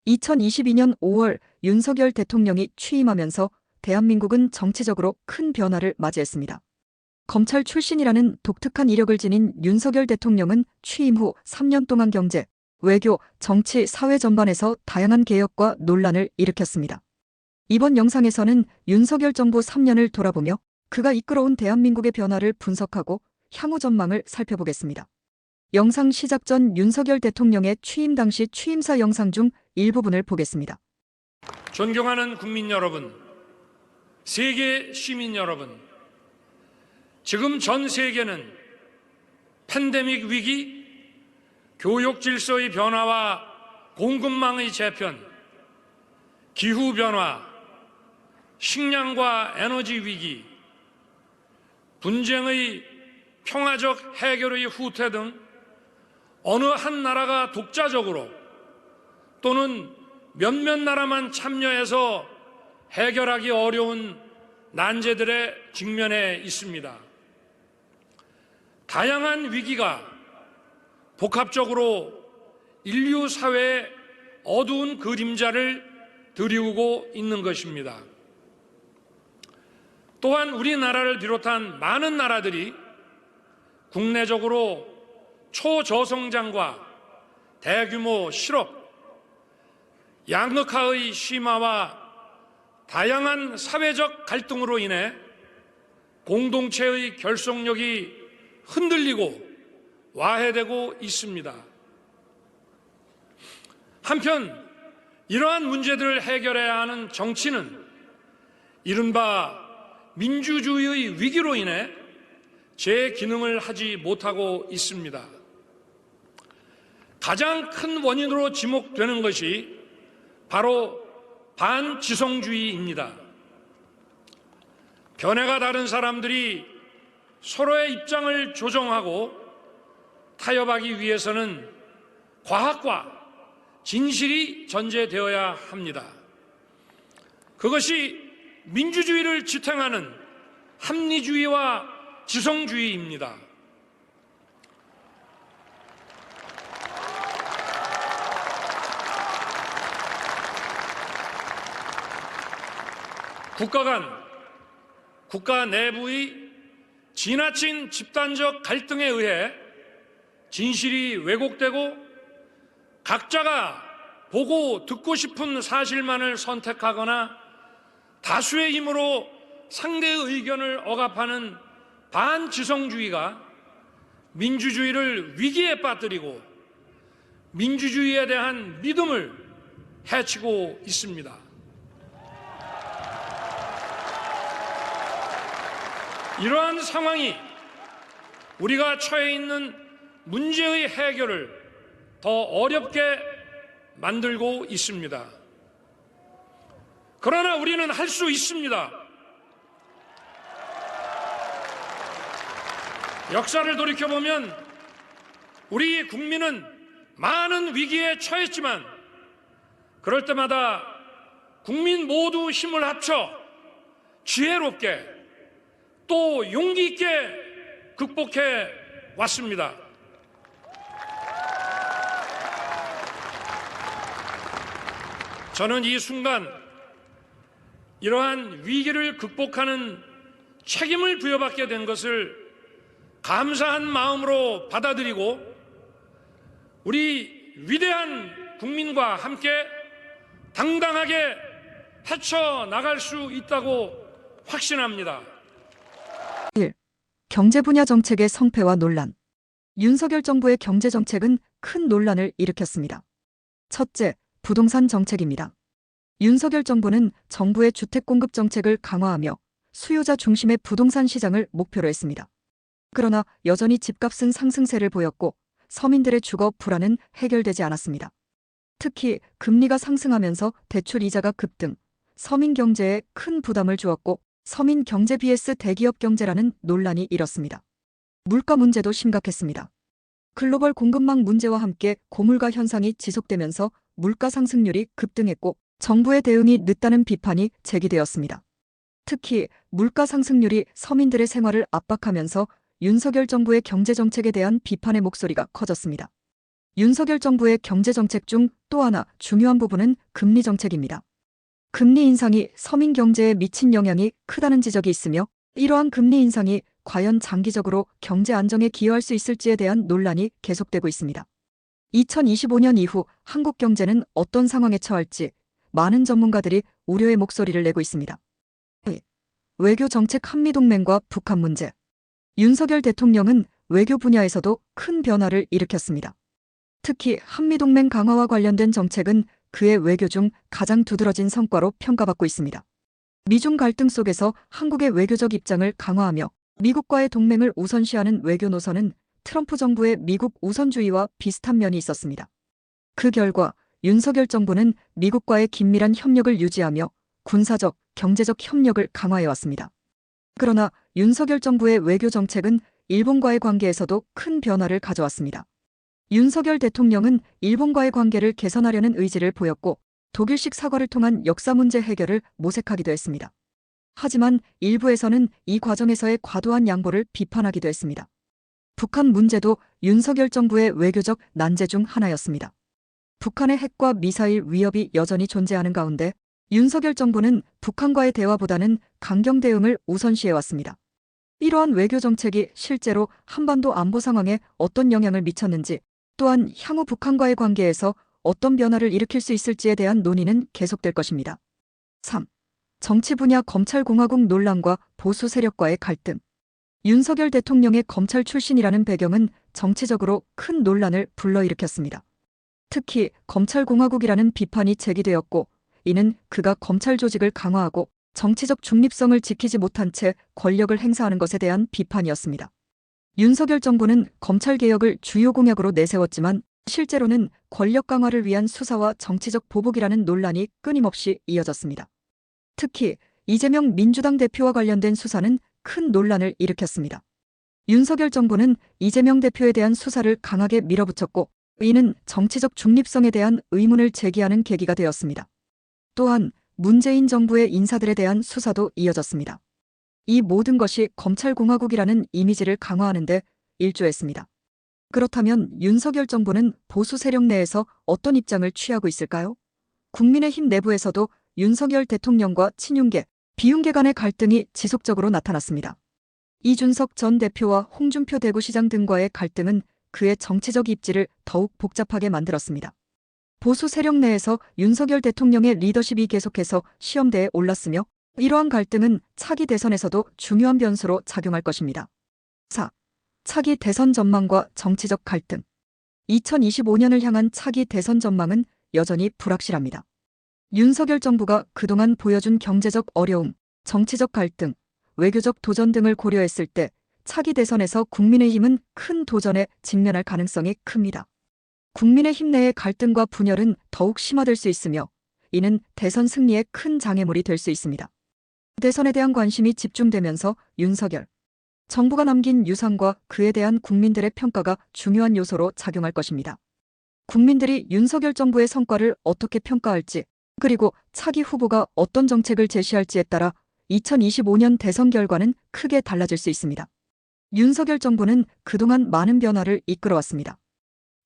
2022년 5월 윤석열 대통령이 취임하면서 대한민국은 정치적으로 큰 변화를 맞이했습니다. 검찰 출신이라는 독특한 이력을 지닌 윤석열 대통령은 취임 후 3년 동안 경제, 외교, 정치, 사회 전반에서 다양한 개혁과 논란을 일으켰습니다. 이번 영상에서는 윤석열 정부 3년을 돌아보며 그가 이끌어온 대한민국의 변화를 분석하고 향후 전망을 살펴보겠습니다. 영상 시작 전 윤석열 대통령의 취임 당시 취임사 영상 중 일부분을 보겠습니다. 존경하는 국민 여러분, 세계 시민 여러분, 지금 전 세계는 팬데믹 위기, 교육 질서의 변화와 공급망의 재편, 기후 변화, 식량과 에너지 위기, 분쟁의 평화적 해결의 후퇴 등 어느 한 나라가 독자적으로 또는 몇몇 나라만 참여해서 해결하기 어려운 난제들에 직면해 있습니다. 다양한 위기가 복합적으로 인류 사회의 어두운 그림자를 드리우고 있는 것입니다. 또한 우리나라를 비롯한 많은 나라들이 국내적으로 초저성장과 대규모 실업, 양극화의 심화와 다양한 사회적 갈등으로 인해 공동체의 결속력이 흔들리고 와해되고 있습니다. 한편 이러한 문제들을 해결해야 하는 정치는 이른바 민주주의의 위기로 인해 제 기능을 하지 못하고 있습니다. 가장 큰 원인으로 지목되는 것이 바로 반지성주의입니다. 견해가 다른 사람들이 서로의 입장을 조정하고 타협하기 위해서는 과학과 진실이 전제되어야 합니다. 그것이 민주주의를 지탱하는 합리주의와 지성주의입니다. 국가 내부의 지나친 집단적 갈등에 의해 진실이 왜곡되고 각자가 보고 듣고 싶은 사실만을 선택하거나 다수의 힘으로 상대의 의견을 억압하는 반지성주의가 민주주의를 위기에 빠뜨리고 민주주의에 대한 믿음을 해치고 있습니다. 이러한 상황이 우리가 처해 있는 문제의 해결을 더 어렵게 만들고 있습니다. 그러나 우리는 할 수 있습니다. 역사를 돌이켜보면 우리 국민은 많은 위기에 처했지만 그럴 때마다 국민 모두 힘을 합쳐 지혜롭게 또 용기 있게 극복해 왔습니다. 저는 이 순간 이러한 위기를 극복하는 책임을 부여받게 된 것을 감사한 마음으로 받아들이고 우리 위대한 국민과 함께 당당하게 헤쳐나갈 수 있다고 확신합니다. 1. 경제 분야 정책의 성패와 논란. 윤석열 정부의 경제 정책은 큰 논란을 일으켰습니다. 첫째, 부동산 정책입니다. 윤석열 정부는 정부의 주택 공급 정책을 강화하며 수요자 중심의 부동산 시장을 목표로 했습니다. 그러나 여전히 집값은 상승세를 보였고 서민들의 주거 불안은 해결되지 않았습니다. 특히 금리가 상승하면서 대출 이자가 급등, 서민 경제에 큰 부담을 주었고 서민 경제 vs 대기업 경제라는 논란이 일었습니다. 물가 문제도 심각했습니다. 글로벌 공급망 문제와 함께 고물가 현상이 지속되면서 물가 상승률이 급등했고 정부의 대응이 늦다는 비판이 제기되었습니다. 특히 물가 상승률이 서민들의 생활을 압박하면서 윤석열 정부의 경제정책에 대한 비판의 목소리가 커졌습니다. 윤석열 정부의 경제정책 중 또 하나 중요한 부분은 금리 정책입니다. 금리 인상이 서민 경제에 미친 영향이 크다는 지적이 있으며 이러한 금리 인상이 과연 장기적으로 경제 안정에 기여할 수 있을지에 대한 논란이 계속되고 있습니다. 2025년 이후 한국 경제는 어떤 상황에 처할지 많은 전문가들이 우려의 목소리를 내고 있습니다. 외교 정책 한미동맹과 북한 문제. 윤석열 대통령은 외교 분야에서도 큰 변화를 일으켰습니다. 특히 한미동맹 강화와 관련된 정책은 그의 외교 중 가장 두드러진 성과로 평가받고 있습니다. 미중 갈등 속에서 한국의 외교적 입장을 강화하며 미국과의 동맹을 우선시하는 외교 노선은 트럼프 정부의 미국 우선주의와 비슷한 면이 있었습니다. 그 결과 윤석열 정부는 미국과의 긴밀한 협력을 유지하며 군사적, 경제적 협력을 강화해왔습니다. 그러나 윤석열 정부의 외교 정책은 일본과의 관계에서도 큰 변화를 가져왔습니다. 윤석열 대통령은 일본과의 관계를 개선하려는 의지를 보였고 독일식 사과를 통한 역사 문제 해결을 모색하기도 했습니다. 하지만 일부에서는 이 과정에서의 과도한 양보를 비판하기도 했습니다. 북한 문제도 윤석열 정부의 외교적 난제 중 하나였습니다. 북한의 핵과 미사일 위협이 여전히 존재하는 가운데 윤석열 정부는 북한과의 대화보다는 강경 대응을 우선시해왔습니다. 이러한 외교 정책이 실제로 한반도 안보 상황에 어떤 영향을 미쳤는지 또한 향후 북한과의 관계에서 어떤 변화를 일으킬 수 있을지에 대한 논의는 계속될 것입니다. 3. 정치 분야 검찰공화국 논란과 보수 세력과의 갈등. 윤석열 대통령의 검찰 출신이라는 배경은 정치적으로 큰 논란을 불러일으켰습니다. 특히 검찰공화국이라는 비판이 제기되었고 이는 그가 검찰 조직을 강화하고 정치적 중립성을 지키지 못한 채 권력을 행사하는 것에 대한 비판이었습니다. 윤석열 정부는 검찰개혁을 주요 공약으로 내세웠지만 실제로는 권력 강화를 위한 수사와 정치적 보복이라는 논란이 끊임없이 이어졌습니다. 특히 이재명 민주당 대표와 관련된 수사는 큰 논란을 일으켰습니다. 윤석열 정부는 이재명 대표에 대한 수사를 강하게 밀어붙였고 이는 정치적 중립성에 대한 의문을 제기하는 계기가 되었습니다. 또한 문재인 정부의 인사들에 대한 수사도 이어졌습니다. 이 모든 것이 검찰공화국이라는 이미지를 강화하는 데 일조했습니다. 그렇다면 윤석열 정부는 보수 세력 내에서 어떤 입장을 취하고 있을까요? 국민의힘 내부에서도 윤석열 대통령과 친윤계, 비윤계 간의 갈등이 지속적으로 나타났습니다. 이준석 전 대표와 홍준표 대구시장 등과의 갈등은 그의 정치적 입지를 더욱 복잡하게 만들었습니다. 보수 세력 내에서 윤석열 대통령의 리더십이 계속해서 시험대에 올랐으며 이러한 갈등은 차기 대선에서도 중요한 변수로 작용할 것입니다. 4. 차기 대선 전망과 정치적 갈등. 2025년을 향한 차기 대선 전망은 여전히 불확실합니다. 윤석열 정부가 그동안 보여준 경제적 어려움, 정치적 갈등, 외교적 도전 등을 고려했을 때 차기 대선에서 국민의힘은 큰 도전에 직면할 가능성이 큽니다. 국민의힘 내의 갈등과 분열은 더욱 심화될 수 있으며 이는 대선 승리에 큰 장애물이 될 수 있습니다. 대선에 대한 관심이 집중되면서 윤석열 정부가 남긴 유산과 그에 대한 국민들의 평가가 중요한 요소로 작용할 것입니다. 국민들이 윤석열 정부의 성과를 어떻게 평가할지 그리고 차기 후보가 어떤 정책을 제시할지에 따라 2025년 대선 결과는 크게 달라질 수 있습니다. 윤석열 정부는 그동안 많은 변화를 이끌어왔습니다.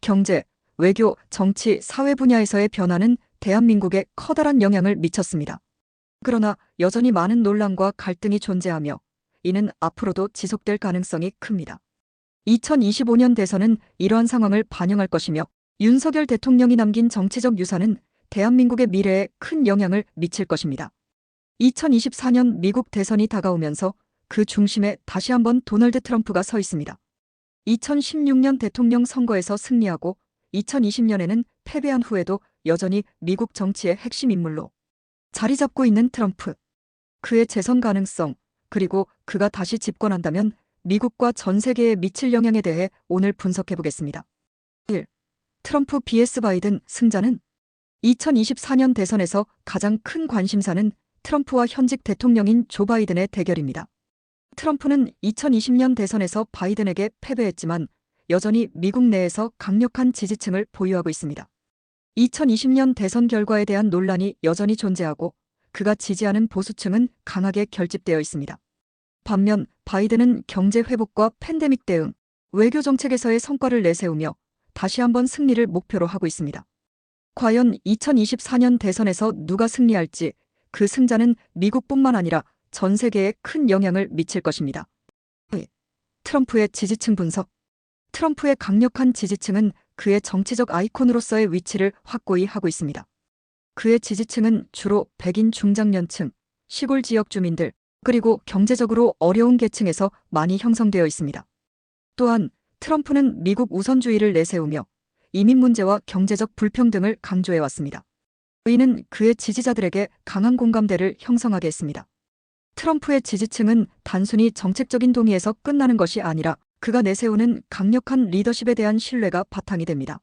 경제, 외교, 정치, 사회 분야에서의 변화는 대한민국에 커다란 영향을 미쳤습니다. 그러나 여전히 많은 논란과 갈등이 존재하며 이는 앞으로도 지속될 가능성이 큽니다. 2025년 대선은 이러한 상황을 반영할 것이며 윤석열 대통령이 남긴 정치적 유산은 대한민국의 미래에 큰 영향을 미칠 것입니다. 2024년 미국 대선이 다가오면서 그 중심에 다시 한번 도널드 트럼프가 서 있습니다. 2016년 대통령 선거에서 승리하고 2020년에는 패배한 후에도 여전히 미국 정치의 핵심 인물로 자리 잡고 있는 트럼프. 그의 재선 가능성, 그리고 그가 다시 집권한다면 미국과 전 세계에 미칠 영향에 대해 오늘 분석해 보겠습니다. 1. 트럼프 vs 바이든 승자는 2024년 대선에서 가장 큰 관심사는 트럼프와 현직 대통령인 조 바이든의 대결입니다. 트럼프는 2020년 대선에서 바이든에게 패배했지만 여전히 미국 내에서 강력한 지지층을 보유하고 있습니다. 2020년 대선 결과에 대한 논란이 여전히 존재하고 그가 지지하는 보수층은 강하게 결집되어 있습니다. 반면 바이든은 경제 회복과 팬데믹 대응, 외교 정책에서의 성과를 내세우며 다시 한번 승리를 목표로 하고 있습니다. 과연 2024년 대선에서 누가 승리할지 그 승자는 미국뿐만 아니라 전 세계에 큰 영향을 미칠 것입니다. 트럼프의 지지층 분석. 트럼프의 강력한 지지층은 그의 정치적 아이콘으로서의 위치를 확고히 하고 있습니다. 그의 지지층은 주로 백인 중장년층, 시골 지역 주민들, 그리고 경제적으로 어려운 계층에서 많이 형성되어 있습니다. 또한 트럼프는 미국 우선주의를 내세우며 이민 문제와 경제적 불평등을 강조해왔습니다. 이는 그의 지지자들에게 강한 공감대를 형성하게 했습니다. 트럼프의 지지층은 단순히 정책적인 동의에서 끝나는 것이 아니라 그가 내세우는 강력한 리더십에 대한 신뢰가 바탕이 됩니다.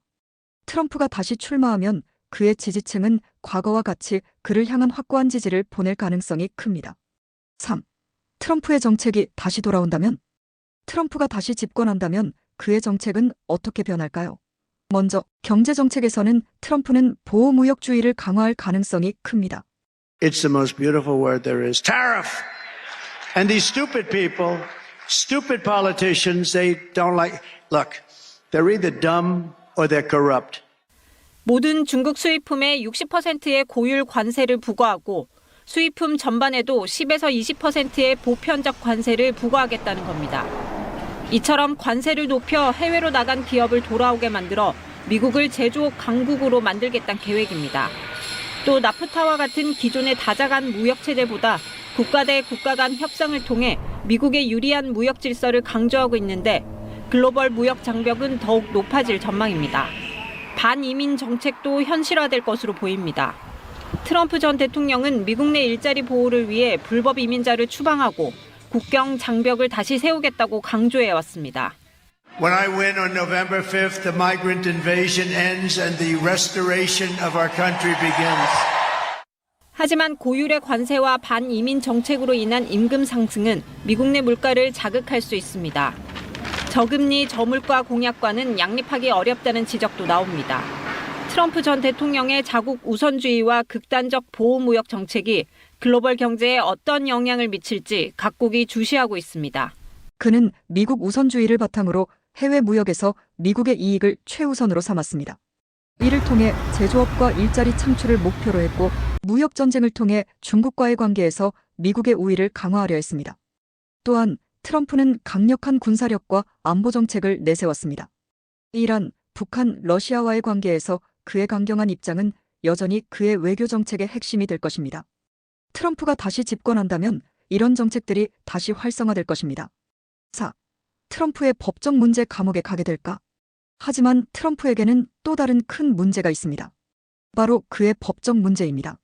트럼프가 다시 출마하면 그의 지지층은 과거와 같이 그를 향한 확고한 지지를 보낼 가능성이 큽니다. 3. 트럼프의 정책이 다시 돌아온다면? 트럼프가 다시 집권한다면 그의 정책은 어떻게 변할까요? 먼저 경제 정책에서는 트럼프는 보호무역주의를 강화할 가능성이 큽니다. It's the most beautiful word there is. Tariff! And these stupid people, stupid politicians, they don't like, look, they're either dumb or they're corrupt. 모든 중국 수입품에 60%의 고율 관세를 부과하고 수입품 전반에도 10에서 20%의 보편적 관세를 부과하겠다는 겁니다. 이처럼 관세를 높여 해외로 나간 기업을 돌아오게 만들어 미국을 제조업 강국으로 만들겠다는 계획입니다. 또 나프타와 같은 기존의 다자간 무역 체제보다 국가 대 국가 간 협상을 통해 미국의 유리한 무역 질서를 강조하고 있는데 글로벌 무역 장벽은 더욱 높아질 전망입니다. 반이민 정책도 현실화될 것으로 보입니다. 트럼프 전 대통령은 미국 내 일자리 보호를 위해 불법 이민자를 추방하고 국경 장벽을 다시 세우겠다고 강조해왔습니다. When I win on November 5th, the migrant invasion ends and the restoration of our country begins. 하지만 고율의 관세와 반이민 정책으로 인한 임금 상승은 미국 내 물가를 자극할 수 있습니다. 저금리 저물가 공약과는 양립하기 어렵다는 지적도 나옵니다. 트럼프 전 대통령의 자국 우선주의와 극단적 보호무역 정책이 글로벌 경제에 어떤 영향을 미칠지 각국이 주시하고 있습니다. 그는 미국 우선주의를 바탕으로 해외 무역에서 미국의 이익을 최우선으로 삼았습니다. 이를 통해 제조업과 일자리 창출을 목표로 했고 무역 전쟁을 통해 중국과의 관계에서 미국의 우위를 강화하려 했습니다. 또한 트럼프는 강력한 군사력과 안보 정책을 내세웠습니다. 이란, 북한, 러시아와의 관계에서 그의 강경한 입장은 여전히 그의 외교 정책의 핵심이 될 것입니다. 트럼프가 다시 집권한다면 이런 정책들이 다시 활성화될 것입니다. 4. 트럼프의 법적 문제 감옥에 가게 될까? 하지만 트럼프에게는 또 다른 큰 문제가 있습니다. 바로 그의 법적 문제입니다.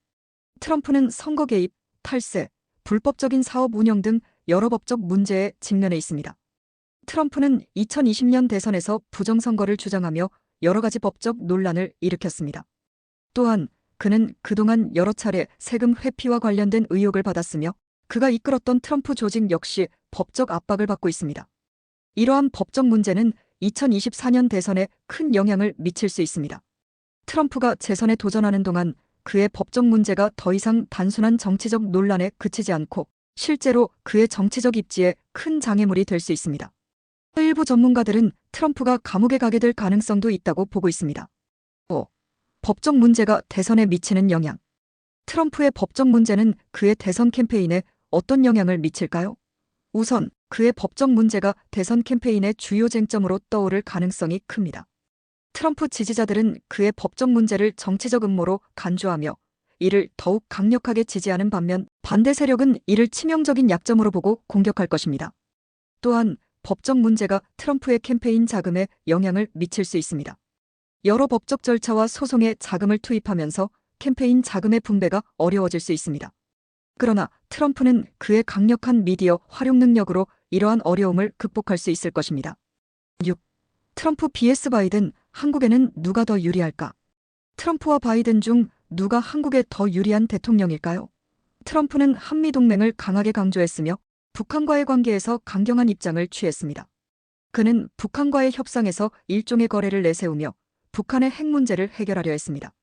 트럼프는 선거 개입, 탈세, 불법적인 사업 운영 등 여러 법적 문제에 직면해 있습니다. 트럼프는 2020년 대선에서 부정선거를 주장하며 여러 가지 법적 논란을 일으켰습니다. 또한 그는 그동안 여러 차례 세금 회피와 관련된 의혹을 받았으며 그가 이끌었던 트럼프 조직 역시 법적 압박을 받고 있습니다. 이러한 법적 문제는 2024년 대선에 큰 영향을 미칠 수 있습니다. 트럼프가 재선에 도전하는 동안 그의 법적 문제가 더 이상 단순한 정치적 논란에 그치지 않고 실제로 그의 정치적 입지에 큰 장애물이 될 수 있습니다. 일부 전문가들은 트럼프가 감옥에 가게 될 가능성도 있다고 보고 있습니다. 5. 법적 문제가 대선에 미치는 영향. 트럼프의 법적 문제는 그의 대선 캠페인에 어떤 영향을 미칠까요? 우선 그의 법적 문제가 대선 캠페인의 주요 쟁점으로 떠오를 가능성이 큽니다. 트럼프 지지자들은 그의 법적 문제를 정치적 음모로 간주하며 이를 더욱 강력하게 지지하는 반면 반대 세력은 이를 치명적인 약점으로 보고 공격할 것입니다. 또한 법적 문제가 트럼프의 캠페인 자금에 영향을 미칠 수 있습니다. 여러 법적 절차와 소송에 자금을 투입하면서 캠페인 자금의 분배가 어려워질 수 있습니다. 그러나 트럼프는 그의 강력한 미디어 활용 능력으로 이러한 어려움을 극복할 수 있을 것입니다. 6. 트럼프 vs 바이든, 한국에는 누가 더 유리할까? 트럼프와 바이든 중 누가 한국에 더 유리한 대통령일까요? 트럼프는 한미동맹을 강하게 강조했으며 북한과의 관계에서 강경한 입장을 취했습니다. 그는 북한과의 협상에서 일종의 거래를 내세우며 북한의 핵 문제를 해결하려 했습니다.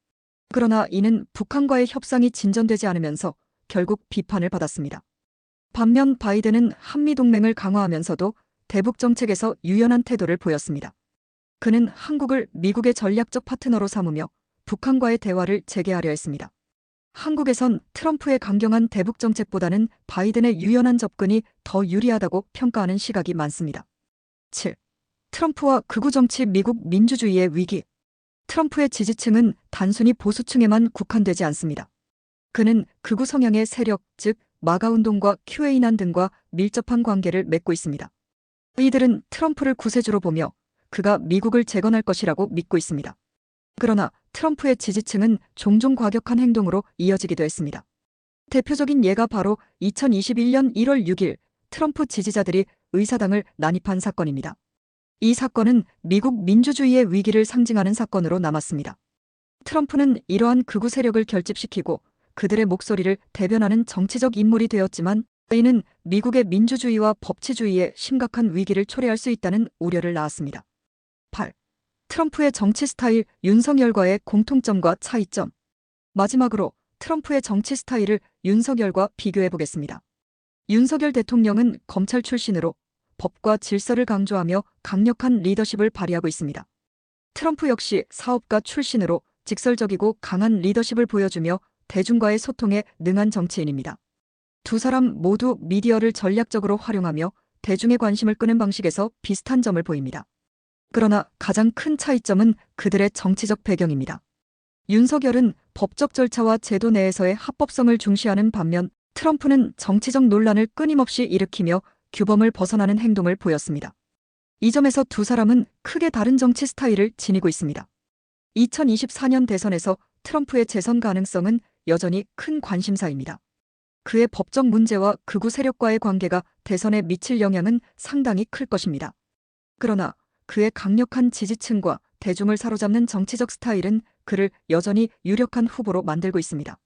그러나 이는 북한과의 협상이 진전되지 않으면서 결국 비판을 받았습니다. 반면 바이든은 한미동맹을 강화하면서도 대북 정책에서 유연한 태도를 보였습니다. 그는 한국을 미국의 전략적 파트너로 삼으며 북한과의 대화를 재개하려 했습니다. 한국에선 트럼프의 강경한 대북 정책보다는 바이든의 유연한 접근이 더 유리하다고 평가하는 시각이 많습니다. 7. 트럼프와 극우 정치 미국 민주주의의 위기. 트럼프의 지지층은 단순히 보수층에만 국한되지 않습니다. 그는 극우 성향의 세력, 즉 마가운동과 QAnon 등과 밀접한 관계를 맺고 있습니다. 이들은 트럼프를 구세주로 보며 그가 미국을 재건할 것이라고 믿고 있습니다. 그러나 트럼프의 지지층은 종종 과격한 행동으로 이어지기도 했습니다. 대표적인 예가 바로 2021년 1월 6일 트럼프 지지자들이 의사당을 난입한 사건입니다. 이 사건은 미국 민주주의의 위기를 상징하는 사건으로 남았습니다. 트럼프는 이러한 극우 세력을 결집시키고 그들의 목소리를 대변하는 정치적 인물이 되었지만 이는 미국의 민주주의와 법치주의에 심각한 위기를 초래할 수 있다는 우려를 낳았습니다. 8. 트럼프의 정치 스타일, 윤석열과의 공통점과 차이점. 마지막으로 트럼프의 정치 스타일을 윤석열과 비교해 보겠습니다. 윤석열 대통령은 검찰 출신으로 법과 질서를 강조하며 강력한 리더십을 발휘하고 있습니다. 트럼프 역시 사업가 출신으로 직설적이고 강한 리더십을 보여주며 대중과의 소통에 능한 정치인입니다. 두 사람 모두 미디어를 전략적으로 활용하며 대중의 관심을 끄는 방식에서 비슷한 점을 보입니다. 그러나 가장 큰 차이점은 그들의 정치적 배경입니다. 윤석열은 법적 절차와 제도 내에서의 합법성을 중시하는 반면 트럼프는 정치적 논란을 끊임없이 일으키며 규범을 벗어나는 행동을 보였습니다. 이 점에서 두 사람은 크게 다른 정치 스타일을 지니고 있습니다. 2024년 대선에서 트럼프의 재선 가능성은 여전히 큰 관심사입니다. 그의 법적 문제와 극우 세력과의 관계가 대선에 미칠 영향은 상당히 클 것입니다. 그러나 그의 강력한 지지층과 대중을 사로잡는 정치적 스타일은 그를 여전히 유력한 후보로 만들고 있습니다.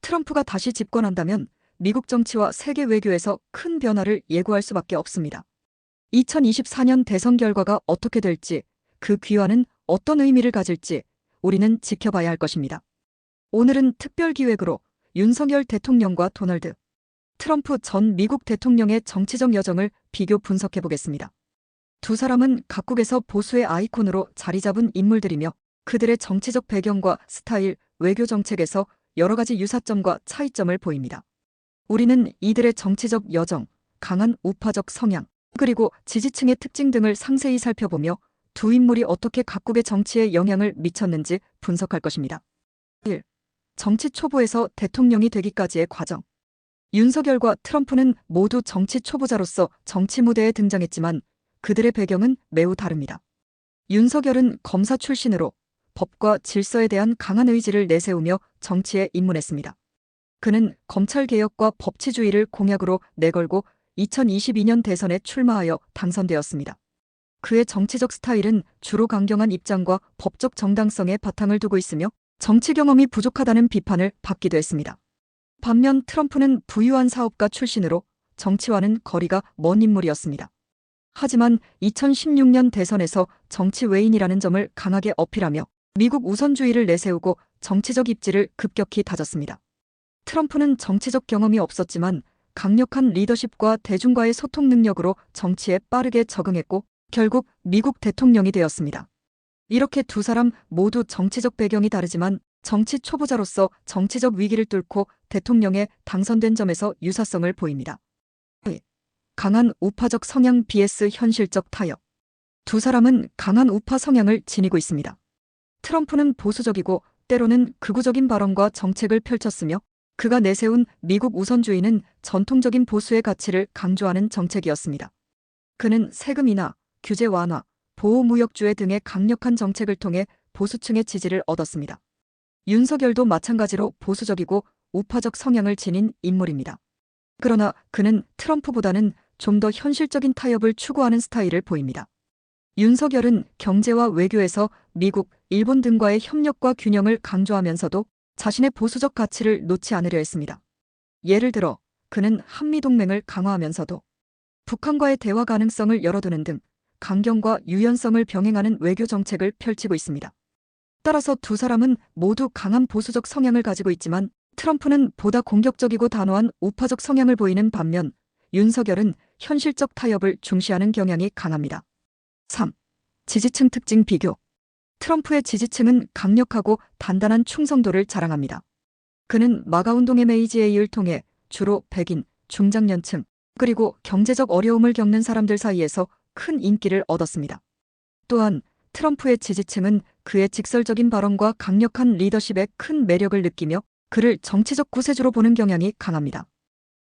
트럼프가 다시 집권한다면 미국 정치와 세계 외교에서 큰 변화를 예고할 수밖에 없습니다. 2024년 대선 결과가 어떻게 될지, 그 귀환은 어떤 의미를 가질지 우리는 지켜봐야 할 것입니다. 오늘은 특별 기획으로 윤석열 대통령과 도널드 트럼프 전 미국 대통령의 정치적 여정을 비교 분석해 보겠습니다. 두 사람은 각국에서 보수의 아이콘으로 자리 잡은 인물들이며 그들의 정치적 배경과 스타일, 외교 정책에서 여러 가지 유사점과 차이점을 보입니다. 우리는 이들의 정치적 여정, 강한 우파적 성향, 그리고 지지층의 특징 등을 상세히 살펴보며 두 인물이 어떻게 각국의 정치에 영향을 미쳤는지 분석할 것입니다. 1. 정치 초보에서 대통령이 되기까지의 과정. 윤석열과 트럼프는 모두 정치 초보자로서 정치 무대에 등장했지만 그들의 배경은 매우 다릅니다. 윤석열은 검사 출신으로 법과 질서에 대한 강한 의지를 내세우며 정치에 입문했습니다. 그는 검찰개혁과 법치주의를 공약으로 내걸고 2022년 대선에 출마하여 당선되었습니다. 그의 정치적 스타일은 주로 강경한 입장과 법적 정당성에 바탕을 두고 있으며 정치 경험이 부족하다는 비판을 받기도 했습니다. 반면 트럼프는 부유한 사업가 출신으로 정치와는 거리가 먼 인물이었습니다. 하지만 2016년 대선에서 정치 외인이라는 점을 강하게 어필하며 미국 우선주의를 내세우고 정치적 입지를 급격히 다졌습니다. 트럼프는 정치적 경험이 없었지만 강력한 리더십과 대중과의 소통 능력으로 정치에 빠르게 적응했고 결국 미국 대통령이 되었습니다. 이렇게 두 사람 모두 정치적 배경이 다르지만 정치 초보자로서 정치적 위기를 뚫고 대통령에 당선된 점에서 유사성을 보입니다. 강한 우파적 성향 vs 현실적 타협. 두 사람은 강한 우파 성향을 지니고 있습니다. 트럼프는 보수적이고 때로는 극우적인 발언과 정책을 펼쳤으며 그가 내세운 미국 우선주의는 전통적인 보수의 가치를 강조하는 정책이었습니다. 그는 세금이나 규제 완화, 보호무역주의 등의 강력한 정책을 통해 보수층의 지지를 얻었습니다. 윤석열도 마찬가지로 보수적이고 우파적 성향을 지닌 인물입니다. 그러나 그는 트럼프보다는 좀 더 현실적인 타협을 추구하는 스타일을 보입니다. 윤석열은 경제와 외교에서 미국, 일본 등과의 협력과 균형을 강조하면서도 자신의 보수적 가치를 놓지 않으려 했습니다. 예를 들어 그는 한미동맹을 강화하면서도 북한과의 대화 가능성을 열어두는 등 강경과 유연성을 병행하는 외교 정책을 펼치고 있습니다. 따라서 두 사람은 모두 강한 보수적 성향을 가지고 있지만 트럼프는 보다 공격적이고 단호한 우파적 성향을 보이는 반면 윤석열은 현실적 타협을 중시하는 경향이 강합니다. 3. 지지층 특징 비교. 트럼프의 지지층은 강력하고 단단한 충성도를 자랑합니다. 그는 마가 운동의 메이지에이를 통해 주로 백인, 중장년층, 그리고 경제적 어려움을 겪는 사람들 사이에서 큰 인기를 얻었습니다. 또한 트럼프의 지지층은 그의 직설적인 발언과 강력한 리더십에 큰 매력을 느끼며 그를 정치적 구세주로 보는 경향이 강합니다.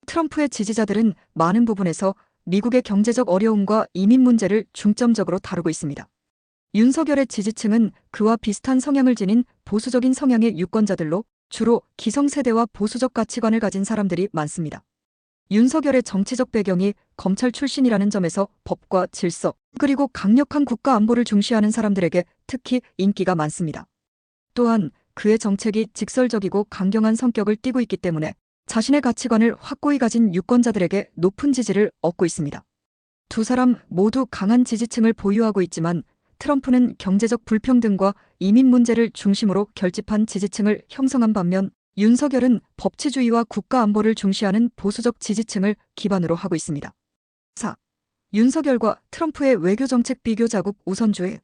트럼프의 지지자들은 많은 부분에서 미국의 경제적 어려움과 이민 문제를 중점적으로 다루고 있습니다. 윤석열의 지지층은 그와 비슷한 성향을 지닌 보수적인 성향의 유권자들로 주로 기성세대와 보수적 가치관을 가진 사람들이 많습니다. 윤석열의 정치적 배경이 검찰 출신이라는 점에서 법과 질서, 그리고 강력한 국가 안보를 중시하는 사람들에게 특히 인기가 많습니다. 또한 그의 정책이 직설적이고 강경한 성격을 띠고 있기 때문에 자신의 가치관을 확고히 가진 유권자들에게 높은 지지를 얻고 있습니다. 두 사람 모두 강한 지지층을 보유하고 있지만 트럼프는 경제적 불평등과 이민 문제를 중심으로 결집한 지지층을 형성한 반면 윤석열은 법치주의와 국가 안보를 중시하는 보수적 지지층을 기반으로 하고 있습니다. 4. 윤석열과 트럼프의 외교정책 비교. 자국 우선주의.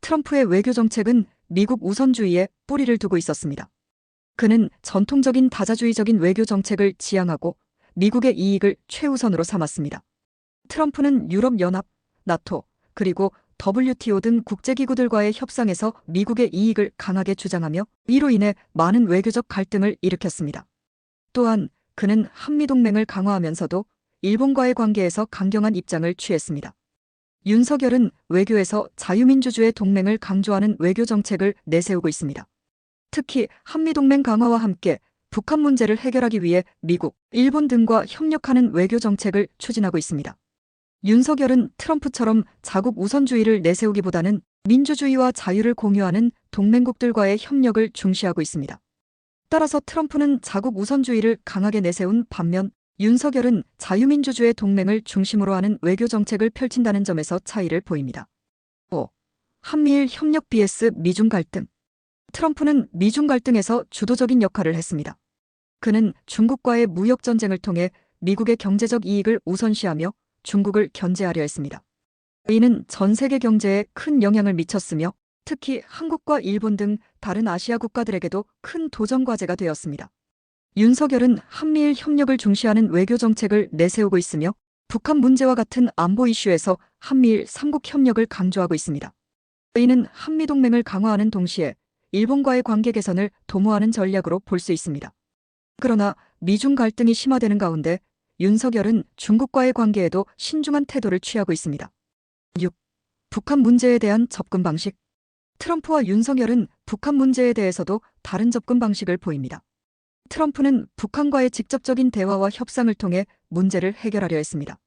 트럼프의 외교정책은 미국 우선주의에 뿌리를 두고 있었습니다. 그는 전통적인 다자주의적인 외교정책을 지향하고 미국의 이익을 최우선으로 삼았습니다. 트럼프는 유럽연합, 나토, 그리고 WTO 등 국제기구들과의 협상에서 미국의 이익을 강하게 주장하며 이로 인해 많은 외교적 갈등을 일으켰습니다. 또한 그는 한미동맹을 강화하면서도 일본과의 관계에서 강경한 입장을 취했습니다. 윤석열은 외교에서 자유민주주의 동맹을 강조하는 외교정책을 내세우고 있습니다. 특히 한미동맹 강화와 함께 북한 문제를 해결하기 위해 미국, 일본 등과 협력하는 외교정책을 추진하고 있습니다. 윤석열은 트럼프처럼 자국 우선주의를 내세우기보다는 민주주의와 자유를 공유하는 동맹국들과의 협력을 중시하고 있습니다. 따라서 트럼프는 자국 우선주의를 강하게 내세운 반면 윤석열은 자유민주주의 동맹을 중심으로 하는 외교정책을 펼친다는 점에서 차이를 보입니다. 5. 한미일 협력 vs 미중 갈등. 트럼프는 미중 갈등에서 주도적인 역할을 했습니다. 그는 중국과의 무역전쟁을 통해 미국의 경제적 이익을 우선시하며 중국을 견제하려 했습니다. 이는 전 세계 경제에 큰 영향을 미쳤으며 특히 한국과 일본 등 다른 아시아 국가들에게도 큰 도전 과제가 되었습니다. 윤석열은 한미일 협력을 중시하는 외교 정책을 내세우고 있으며 북한 문제와 같은 안보 이슈에서 한미일 3국 협력을 강조하고 있습니다. 이는 한미동맹을 강화하는 동시에 일본과의 관계 개선을 도모하는 전략으로 볼 수 있습니다. 그러나 미중 갈등이 심화되는 가운데 윤석열은 중국과의 관계에도 신중한 태도를 취하고 있습니다. 6. 북한 문제에 대한 접근 방식. 트럼프와 윤석열은 북한 문제에 대해서도 다른 접근 방식을 보입니다. 트럼프는 북한과의 직접적인 대화와 협상을 통해 문제를 해결하려 했습니다.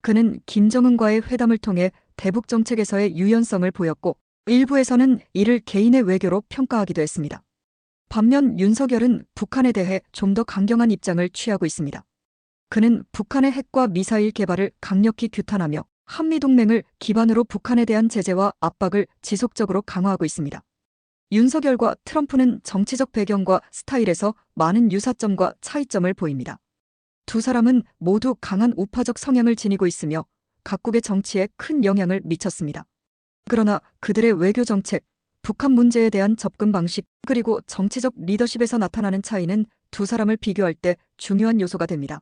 그는 김정은과의 회담을 통해 대북 정책에서의 유연성을 보였고 일부에서는 이를 개인의 외교로 평가하기도 했습니다. 반면 윤석열은 북한에 대해 좀 더 강경한 입장을 취하고 있습니다. 그는 북한의 핵과 미사일 개발을 강력히 규탄하며 한미동맹을 기반으로 북한에 대한 제재와 압박을 지속적으로 강화하고 있습니다. 윤석열과 트럼프는 정치적 배경과 스타일에서 많은 유사점과 차이점을 보입니다. 두 사람은 모두 강한 우파적 성향을 지니고 있으며 각국의 정치에 큰 영향을 미쳤습니다. 그러나 그들의 외교 정책, 북한 문제에 대한 접근 방식, 그리고 정치적 리더십에서 나타나는 차이는 두 사람을 비교할 때 중요한 요소가 됩니다.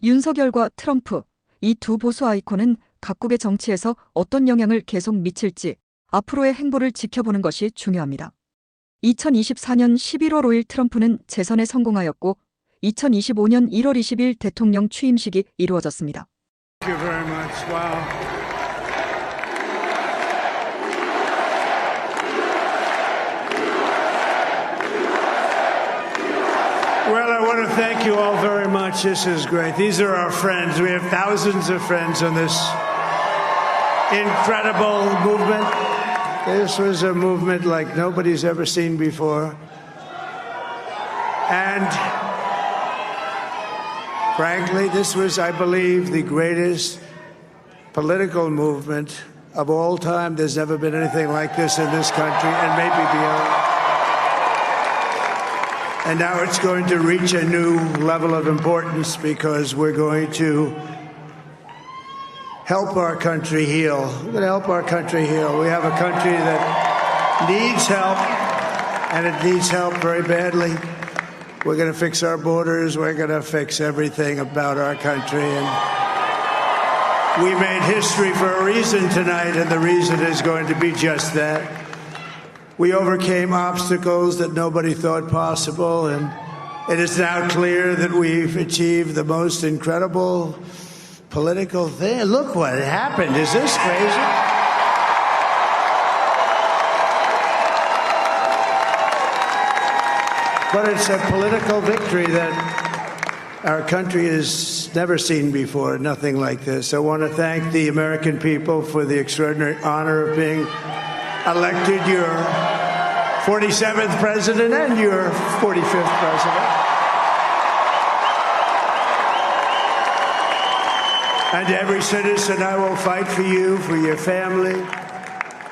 윤석열과 트럼프, 이 두 보수 아이콘은 각국의 정치에서 어떤 영향을 계속 미칠지 앞으로의 행보를 지켜보는 것이 중요합니다. 2024년 11월 5일 트럼프는 재선에 성공하였고 2025년 1월 20일 대통령 취임식이 이루어졌습니다. Thank you very much. Wow. Well, I want to thank you all very much. This is great. These are our friends. We have thousands of friends on this incredible movement. This was a movement like nobody's ever seen before. And frankly, this was, I believe, the greatest political movement of all time. There's never been anything like this in this country and maybe beyond. And now it's going to reach a new level of importance because we're going to help our country heal. We're going to help our country heal. We have a country that needs help, and it needs help very badly. We're going to fix our borders. We're going to fix everything about our country. And we made history for a reason tonight, and the reason is going to be just that. We overcame obstacles that nobody thought possible, and it is now clear that we've achieved the most incredible political thing. Look what happened. Is this crazy? But it's a political victory that our country has never seen before, nothing like this. I want to thank the American people for the extraordinary honor of being elected your 47th president and your 45th president. And every citizen, I will fight for you, for your family,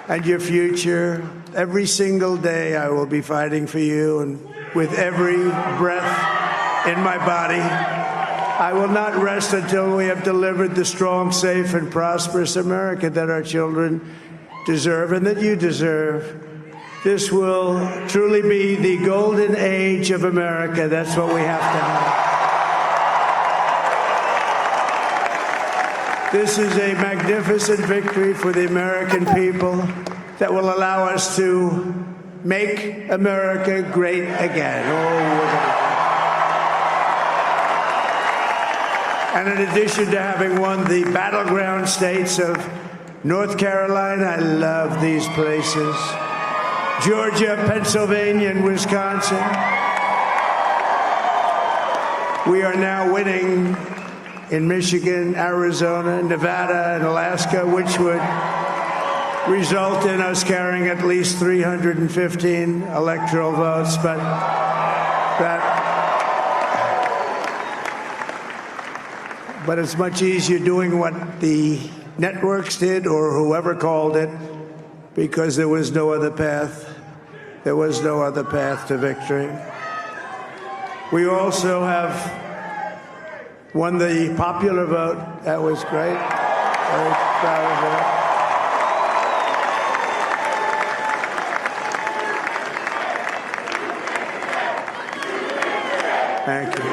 and your future. Every single day, I will be fighting for you, and with every breath in my body, I will not rest until we have delivered the strong, safe, and prosperous America that our children deserve and that you deserve. This will truly be the golden age of America. That's what we have to have. This is a magnificent victory for the American people that will allow us to make America great again. And in addition to having won the battleground states of North Carolina, I love these places, Georgia, Pennsylvania, and Wisconsin, we are now winning in Michigan, Arizona, Nevada, and Alaska, which would result in us carrying at least 315 electoral votes. But it's much easier doing what the networks did or whoever called it, because there was no other path. There was no other path to victory. We also have won the popular vote. That was great. Very proud of that. Thank you.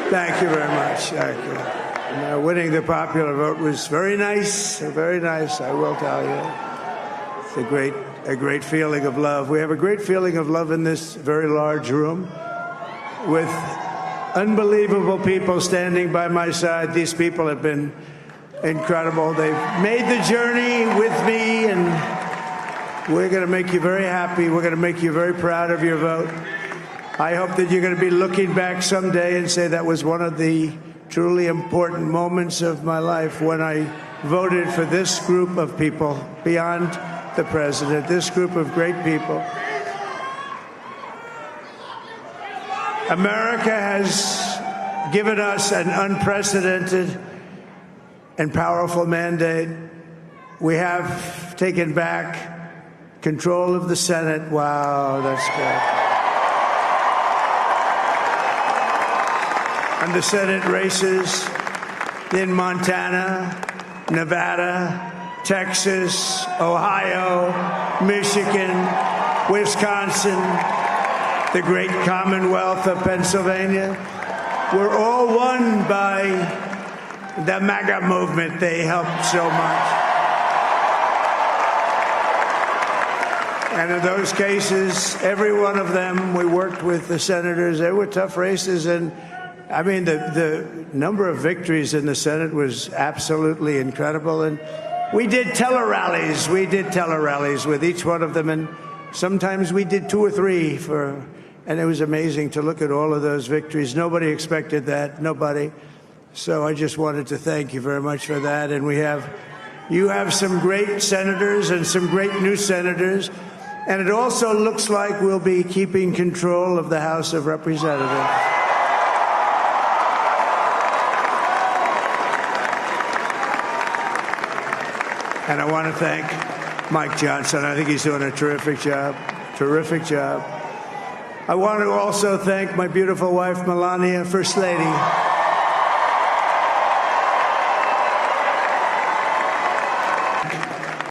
Thank you very much. Thank you. And, winning the popular vote was very nice, I will tell you. It's a great feeling of love. We have a great feeling of love in this very large room with unbelievable people standing by my side. These people have been incredible. They've made the journey with me, and we're going to make you very happy. We're going to make you very proud of your vote. I hope that you're going to be looking back someday and say that was one of the truly important moments of my life when I voted for this group of people beyond the president, this group of great people. America has given us an unprecedented and powerful mandate. We have taken back control of the Senate. Wow, that's good. And the Senate races in Montana, Nevada, Texas, Ohio, Michigan, Wisconsin, the great Commonwealth of Pennsylvania, were all won by the MAGA movement. They helped so much. And in those cases, every one of them, we worked with the senators. They were tough races, and I mean, the number of victories in the Senate was absolutely incredible. And we did tele-rallies. We did tele-rallies with each one of them. And sometimes we did 2 or 3 and it was amazing to look at all of those victories. Nobody expected that. Nobody. So I just wanted to thank you very much for that. And you have some great senators and some great new senators. And it also looks like we'll be keeping control of the House of Representatives. And I want to thank Mike Johnson. I think he's doing a terrific job. I want to also thank my beautiful wife, Melania, First Lady.